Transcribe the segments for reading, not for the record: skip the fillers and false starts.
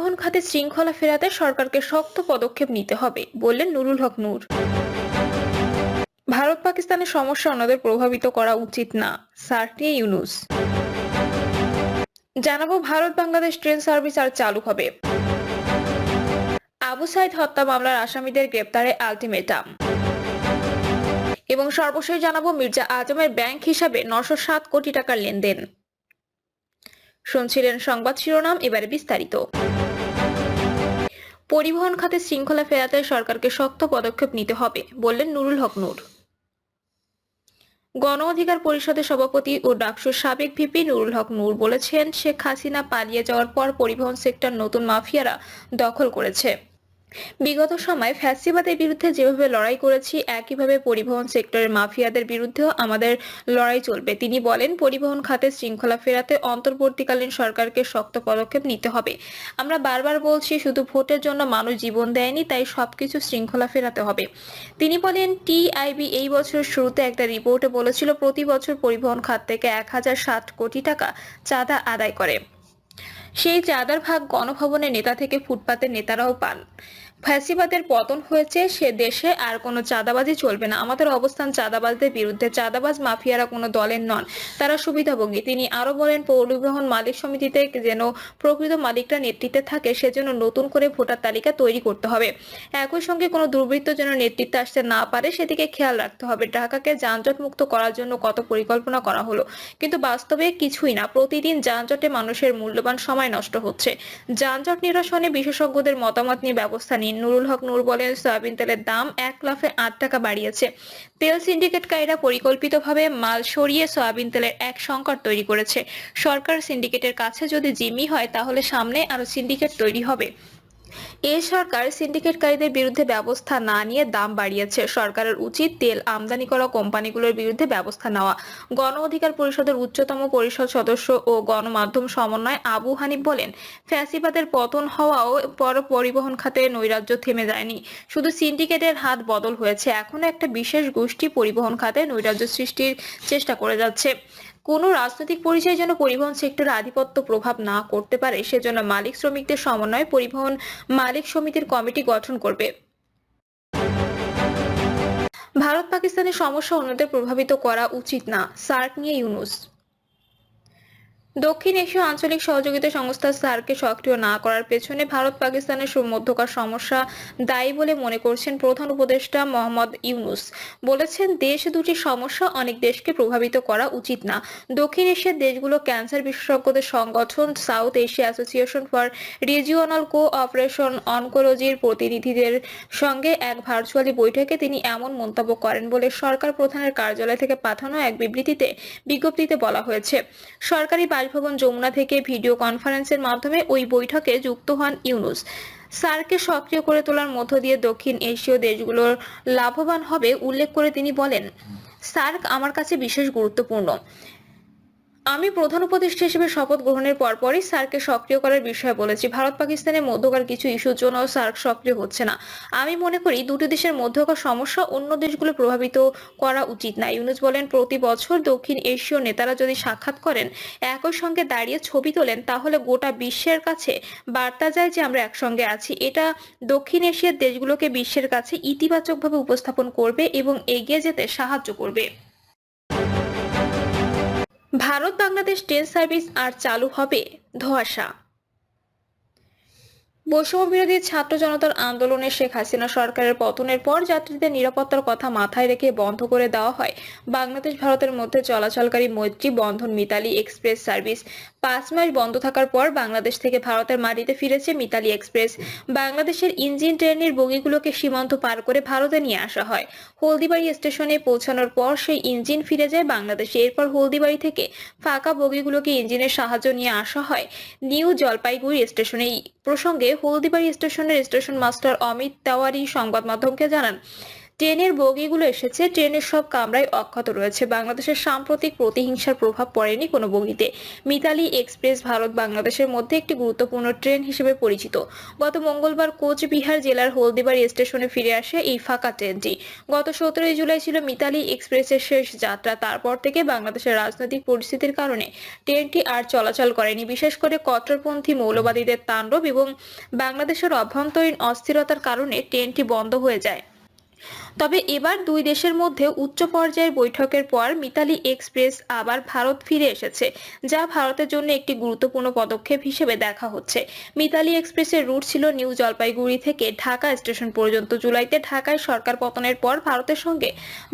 পরিবহন খাতে শৃঙ্খলা ফেরাতে সরকারকে শক্ত পদক্ষেপ নিতে হবে বললেন নুরুল হক নূর। ভারত পাকিস্তানের সমস্যা অন্যদের প্রভাবিত করা উচিত না, সার্টিয়ে ইউনুস। জানাবো ভারত বাংলাদেশ ট্রেন সার্ভিস আর চালু হবে। আবু সাইদ হত্যা মামলার আসামিদের গ্রেপ্তারে আলটিমেটাম। এবং সর্বশেষ জানাবো মির্জা আজমের ব্যাংক হিসাবে 907 কোটি টাকার লেনদেন। শুনছিলেন সংবাদ শিরোনাম, এবারে বিস্তারিত। পরিবহন খাতে শৃঙ্খলা ফেরাতে সরকারকে শক্ত পদক্ষেপ নিতে হবে বললেন নুরুল হক নূর। গণ অধিকার পরিষদের সভাপতি ও ডাকসুর সাবেক ভিপি নুরুল হক নূর বলেছেন, শেখ হাসিনা পালিয়ে যাওয়ার পর পরিবহন সেক্টর নতুন মাফিয়ারা দখল করেছে। বিগত সময় ফ্যাসিবাদের বিরুদ্ধে যেভাবে লড়াই করেছি, একইভাবে পরিবহন সেক্টরের মাফিয়াদের বিরুদ্ধেও আমাদের লড়াই চলবে। তিনি বলেন, পরিবহন খাতে শৃঙ্খলা ফেরাতে অন্তর্বর্তীকালীন সরকারকে শক্ত পদক্ষেপ নিতে হবে। আমরা বারবার বলছি, শুধু ভোটের জন্য মানুষ জীবন দেয়নি, তাই সবকিছু শৃঙ্খলা ফেরাতে হবে। তিনি বলেন, টিআইবি এই বছরের শুরুতে একটা রিপোর্টে বলেছিল প্রতি বছর পরিবহন খাত থেকে 1060 কোটি টাকা চাঁদা আদায় করে। সেই চাঁদার ভাগ গণভবনের নেতা থেকে ফুটপাতের নেতারাও পান। ফ্যাসিবাদের পতন হয়েছে, সে দেশে আর কোনো চাঁদাবাজি চলবে না। আমাদের অবস্থান চাঁদাবাজদের বিরুদ্ধে। চাঁদাবাজ মাফিয়ারা কোনো দলের নন, তারা সুবিধাভোগী। তিনি আরো বলেন, পরিবহন মালিক সমিতিতে যেন প্রকৃত মালিকরা নেতৃত্বে থাকে, সেজন্য নতুন করে ভোটার তালিকা তৈরি করতে হবে। একই সঙ্গে কোনো দুর্বৃত্ত যেন নেতৃত্বে আসতে না পারে, সেদিকে খেয়াল রাখতে হবে। ঢাকাকে যানজট মুক্ত করার জন্য কত পরিকল্পনা করা হলো, কিন্তু বাস্তবে কিছুই না। প্রতিদিন যানজটে মানুষের মূল্যবান সময় নষ্ট হচ্ছে। যানজট নিরসনে বিশেষজ্ঞদের মতামত নিয়ে ব্যবস্থা নিন। নুরুল হক নূর বলেন, সয়াবিন তেলের দাম 1 লাফে 8 টাকা বাড়িয়েছে। তেল সিন্ডিকেটকারীরা পরিকল্পিতভাবে মাল সরিয়ে সয়াবিন তেলের এক সংকট তৈরি করেছে। সরকার সিন্ডিকেটের কাছে যদি জিম্মি হয়, তাহলে সামনে আরো সিন্ডিকেট তৈরি হবে। এই সরকার সিন্ডিকেটকারীদের বিরুদ্ধে ব্যবস্থা না নিয়ে দাম বাড়িয়েছে। সরকারের উচিত তেল আমদানি করা কোম্পানিগুলোর বিরুদ্ধে ব্যবস্থা নেওয়া। গণ অধিকার পরিষদের উচ্চতম পরিষদ সদস্য ও গণমাধ্যম সমন্বয় আবু হানিফ বলেন, ফ্যাসিবাদের পতন হওয়াও পর পরিবহন খাতে নৈরাজ্য থেমে যায়নি, শুধু সিন্ডিকেটের হাত বদল হয়েছে। এখনো একটা বিশেষ গোষ্ঠী পরিবহন খাতে নৈরাজ্য সৃষ্টির চেষ্টা করে যাচ্ছে। কোনো রাজনৈতিক পরিচয় যেন পরিবহন সেক্টরে আধিপত্য প্রভাব না করতে পারে, সেজন্য মালিক শ্রমিকদের সমন্বয়ে পরিবহন মালিক সমিতির কমিটি গঠন করবে। ভারত পাকিস্তানের সমস্যা অন্যদের প্রভাবিত করা উচিত না, সার্ক নিয়ে ইউনুস। দক্ষিণ এশীয় আঞ্চলিক সহযোগিতা সংস্থা সার্ককে সক্রিয় না করার পেছনে ভারত পাকিস্তানের মধ্যকার সমস্যা দায়ী বলে মনে করছেন প্রধান উপদেষ্টা মোহাম্মদ ইউনুস। বলেছেন, দেশ দুটির সমস্যা অনেক দেশকে প্রভাবিত করা উচিত না। দক্ষিণ এশিয়ার দেশগুলো ক্যান্সার বিশেষজ্ঞদের সংগঠন south Asia association for regional cooperation অনকোলজির প্রতিনিধিদের সঙ্গে এক ভার্চুয়ালি বৈঠকে তিনি এমন মন্তব্য করেন বলে সরকার প্রধানের কার্যালয় থেকে পাঠানো এক বিজ্ঞপ্তিতে বলা হয়েছে। সরকারি বাসভবন যমুনা থেকে ভিডিও কনফারেন্সের মাধ্যমে ওই বৈঠকে যুক্ত হন ইউনুস। সার্ককে সক্রিয় করে তোলার মধ্য দিয়ে দক্ষিণ এশীয় দেশগুলোর লাভবান হবে উল্লেখ করে তিনি বলেন, সার্ক আমার কাছে বিশেষ গুরুত্বপূর্ণ। আমি প্রধান উপদেষ্টা হিসেবে শপথ গ্রহণের পরপরই সার্ককে সক্রিয় করার বিষয়ে বলেছি। ভারত পাকিস্তানের মধ্যকার কিছু ইস্যুর জন্য সার্ক সক্রিয় হচ্ছে না। আমি মনে করি দুটি দেশের মধ্যকার সমস্যা অন্য দেশগুলো প্রভাবিত করা উচিত না। ইউনুস বলেন, প্রতি বছর দক্ষিণ এশীয় নেতারা যদি সাক্ষাৎ করেন, একই সঙ্গে দাঁড়িয়ে ছবি তোলেন, তাহলে গোটা বিশ্বের কাছে বার্তা যায় যে আমরা একসঙ্গে আছি। এটা দক্ষিণ এশিয়ার দেশগুলোকে বিশ্বের কাছে ইতিবাচকভাবে উপস্থাপন করবে এবং এগিয়ে যেতে সাহায্য করবে। ভারত বাংলাদেশ ট্রেন সার্ভিস আর চালু হবে, ধোঁয়াশা। বৈষম্য বিরোধী ছাত্র জনতার আন্দোলনে শেখ হাসিনা সরকারের পতনের পর যাত্রীদের নিরাপত্তার কথা মাথায় রেখে বন্ধ করে দেওয়া হয় বাংলাদেশ ভারতের মধ্যে চলাচলকারী মৈত্রী বন্ধন মিতালি এক্সপ্রেস সার্ভিস। 5 মাস বন্ধ থাকার পর বাংলাদেশ থেকে ভারতের মাটিতে ফিরেছে মিতালি এক্সপ্রেস। বাংলাদেশের ইঞ্জিন ট্রেনের বগিগুলোকে সীমান্ত পার করে ভারতে নিয়ে আসা হয়। হলদিবাড়ি স্টেশনে পৌঁছানোর পর সেই ইঞ্জিন ফিরে যায় বাংলাদেশে। এরপর হলদিবাড়ি থেকে ফাঁকা বগিগুলোকে ইঞ্জিনের সাহায্য নিয়ে আসা হয় নিউ জলপাইগুড়ি স্টেশনে। প্রসঙ্গে হলদিবাড়ি স্টেশনের স্টেশন মাস্টার অমিত তেওয়ারি সংবাদ মাধ্যমকে জানান, ট্রেনের বগিগুলো এসেছে, ট্রেনের সব কামরাই অক্ষত রয়েছে। বাংলাদেশের সাম্প্রতিক প্রতিহিংসার প্রভাব পড়েনি কোনো বগিতে। মিতালি এক্সপ্রেস ভারত বাংলাদেশের মধ্যে একটি গুরুত্বপূর্ণ ট্রেন হিসেবে পরিচিত। গত মঙ্গলবার কোচবিহার জেলার হলদিবাড়ি স্টেশনে ফিরে আসে এই ফাঁকা ট্রেনটি। গত 17 জুলাই ছিল মিতালি এক্সপ্রেসের শেষ যাত্রা। তারপর থেকে বাংলাদেশের রাজনৈতিক পরিস্থিতির কারণে ট্রেনটি আর চলাচল করেনি। বিশেষ করে কট্টরপন্থী মৌলবাদীদের তাণ্ডব এবং বাংলাদেশের অভ্যন্তরীণ অস্থিরতার কারণে ট্রেনটি বন্ধ হয়ে যায়। তবে এবার দুই দেশের মধ্যে উচ্চ পর্যায়ের বৈঠকের পর মিতালি এক্সপ্রেস আবার ভারত ফিরে এসেছে, যা ভারতের জন্য একটি গুরুত্বপূর্ণ পদক্ষেপ হিসেবে দেখা হচ্ছে। মিতালি এক্সপ্রেসের রুট ছিল নিউ জলপাইগুড়ি থেকে ঢাকা স্টেশন পর্যন্ত। জুলাইতে ঢাকায় সরকার পতনের পর ভারতের সঙ্গে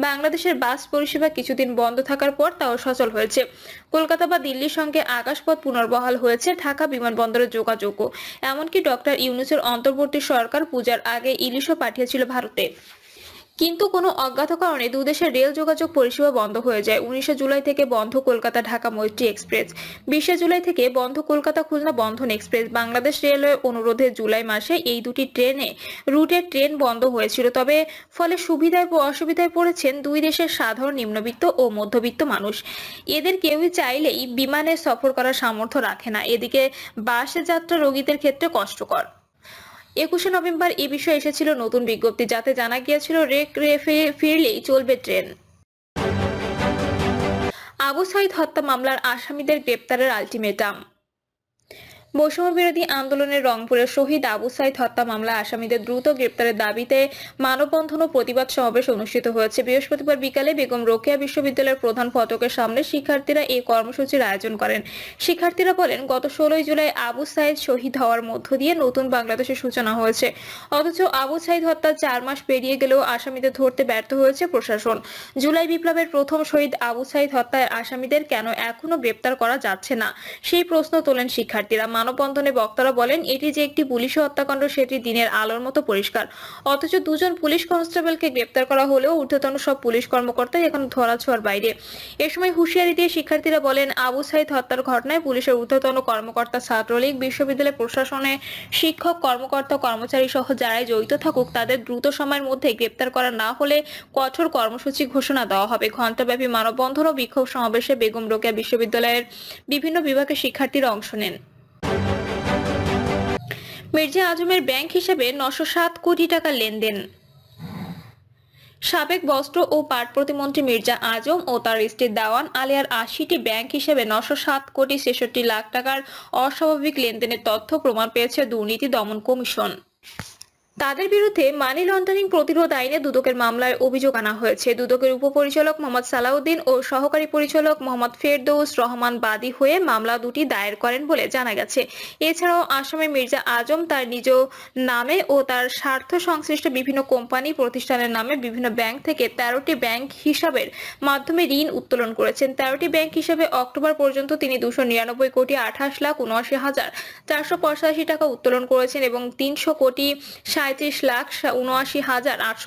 বাংলাদেশের বাস পরিষেবা কিছুদিন বন্ধ থাকার পর তাও সচল হয়েছে। কলকাতা বা দিল্লির সঙ্গে আকাশপথ পুনর্বহাল হয়েছে, ঢাকা বিমানবন্দরের যোগাযোগও। এমনকি ডক্টর ইউনূসের অন্তর্বর্তী সরকার পূজার আগে ইলিশও পাঠিয়েছিল ভারতে। কিন্তু কোনো অজ্ঞাত কারণে দুদেশের রেল যোগাযোগ পরিষেবা বন্ধ হয়ে যায়। 19 জুলাই থেকে বন্ধ কলকাতা ঢাকা মৈত্রী এক্সপ্রেস। 20 জুলাই থেকে বন্ধ কলকাতা খুলনা বন্ধন এক্সপ্রেস। বাংলাদেশ রেলওয়ে অনুরোধে জুলাই মাসে এই দুটি রুটের ট্রেন বন্ধ হয়েছিল। তবে ফলে সুবিধায় ও অসুবিধায় পড়েছেন দুই দেশের সাধারণ নিম্নবিত্ত ও মধ্যবিত্ত মানুষ। এদের কেউই চাইলেই বিমানে সফর করার সামর্থ্য রাখে না। এদিকে বাসে যাত্রা রোগীদের ক্ষেত্রে কষ্টকর। 21 নভেম্বর এ বিষয়ে এসেছিল নতুন বিজ্ঞপ্তি, যাতে জানা গিয়েছিল ফিরলেই চলবে ট্রেন। আবু সাইদ হত্যা মামলার আসামিদের গ্রেপ্তারের আলটিমেটাম। বৈষম্য বিরোধী আন্দোলনের রংপুরের শহীদ আবু সাইদ হত্যা মামলা আসামিদের দ্রুত গ্রেপ্তারের দাবিতে মানববন্ধন ও প্রতিবাদ সমাবেশ অনুষ্ঠিত হয়েছে। বৃহস্পতিবার বিকালে বেগম রোকেয়া বিশ্ববিদ্যালয়ের প্রধান ফটকের সামনে শিক্ষার্থীরা এই কর্মসূচির আয়োজন করেন। শিক্ষার্থীরা বলেন, গত 16 জুলাই আবু সাইদ শহীদ হওয়ার মধ্য দিয়ে নতুন বাংলাদেশের সূচনা হয়েছে। অথচ আবু সাইদ হত্যার 4 মাস পেরিয়ে গেলেও আসামিদের ধরতে ব্যর্থ হয়েছে প্রশাসন। জুলাই বিপ্লবের প্রথম শহীদ আবু সাইদ হত্যার আসামিদের কেন এখনো গ্রেপ্তার করা যাচ্ছে না, সেই প্রশ্ন তোলেন শিক্ষার্থীরা। মানববন্ধনে বক্তারা বলেন, এটি যে একটি পুলিশি হত্যাকাণ্ড সেটি দিনের আলোর মতো পরিষ্কার। অথচ দুজন পুলিশ কনস্টেবলকে গ্রেপ্তার করা হলেও ঊর্ধ্বতন সব পুলিশ কর্মকর্তাই এখন ধরাছোঁয়ার বাইরে। এ সময় হুঁশিয়ারি দিয়ে শিক্ষার্থীরা বলেন, আবু সাইদ হত্যার ঘটনায় পুলিশের ঊর্ধ্বতন কর্মকর্তা, ছাত্রলীগ, বিশ্ববিদ্যালয় প্রশাসনে শিক্ষক, কর্মকর্তা, কর্মচারী সহ যারাই জড়িত থাকুক তাদের দ্রুত সময়ের মধ্যে গ্রেপ্তার করা না হলে কঠোর কর্মসূচি ঘোষণা দেওয়া হবে। ঘণ্টাব্যাপী মানববন্ধন ও বিক্ষোভ সমাবেশে বেগম রোকেয়া বিশ্ববিদ্যালয়ের বিভিন্ন বিভাগের শিক্ষার্থীরা অংশ নেন। মির্জা আজমের ব্যাংক হিসেবে 907 কোটি টাকা লেনদেন। সাবেক বস্ত্র ও পাট প্রতিমন্ত্রী মির্জা আজম ও তার স্ত্রী দেওয়ান আলিয়ার 80টি ব্যাংক হিসেবে 907 কোটি 66 লাখ টাকার অস্বাভাবিক লেনদেনের তথ্য প্রমাণ পেয়েছে দুর্নীতি দমন কমিশন। তাদের বিরুদ্ধে মানি লন্ডারিং প্রতিরোধ আইনে দুদকের মামলায় অভিযোগ আনা হয়েছে। দুদকের উপপরিচালক মোহাম্মদ সালাউদ্দিন ও সহকারী পরিচালক মোহাম্মদ ফেরদৌস রহমান বাদী হয়ে মামলা দুটি দায়ের করেন বলে জানা গেছে। এছাড়াও আসামি মির্জা আজম তার নিজ নামে ও তার স্বার্থ সংশ্লিষ্ট বিভিন্ন কোম্পানি প্রতিষ্ঠানের নামে বিভিন্ন ব্যাংক থেকে 13টি ব্যাংক হিসাবের মাধ্যমে ঋণ উত্তোলন করেছেন। 13টি ব্যাংক হিসাবে অক্টোবর পর্যন্ত তিনি 299 কোটি 28,79,485 টাকা উত্তোলন করেছেন এবং 300 কোটি 37,79,800